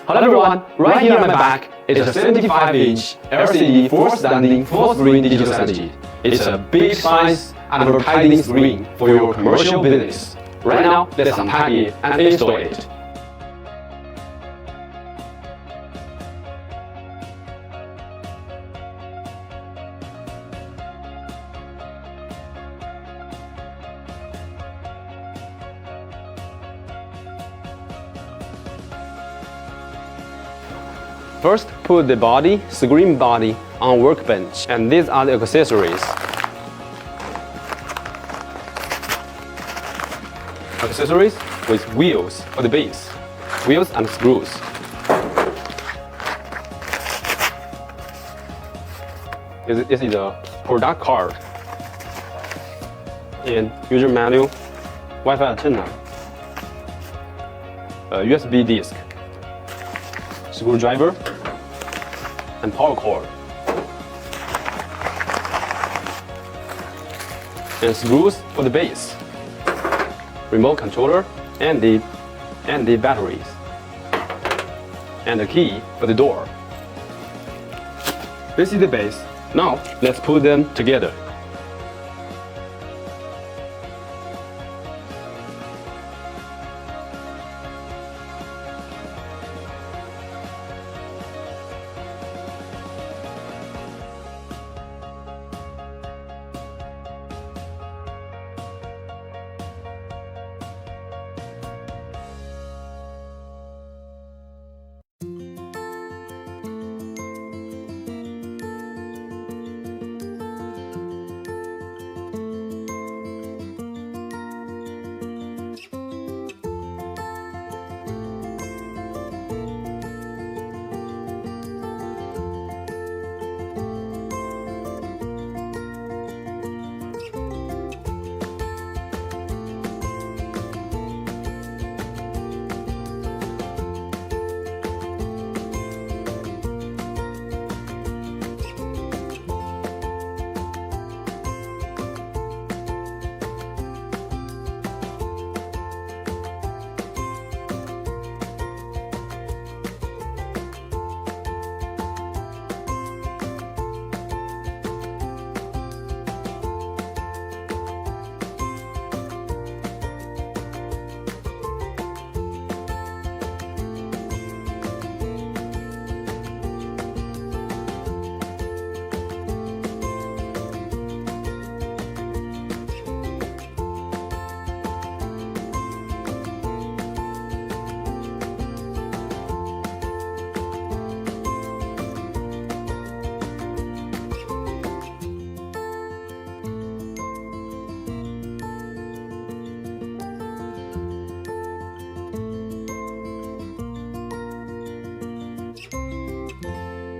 Hello everyone, right here on my back is a 75-inch LCD full-standing full-screen digital signage. It's a big size advertising screen for your commercial business. Right now, let's unpack it and install it. First, put the screen body on workbench, and these are the accessories. Accessories with wheels for the base, wheels and screws. This is a product card, and user manual, Wi-Fi antenna, a USB disk, screwdriver, and power cord, and screws for the base, remote controller, and the batteries, and a key for the door. This is the base. Now let's put them together.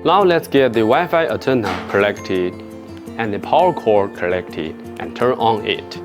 Now let's get the Wi-Fi antenna collected and the power cord collected and turn on it.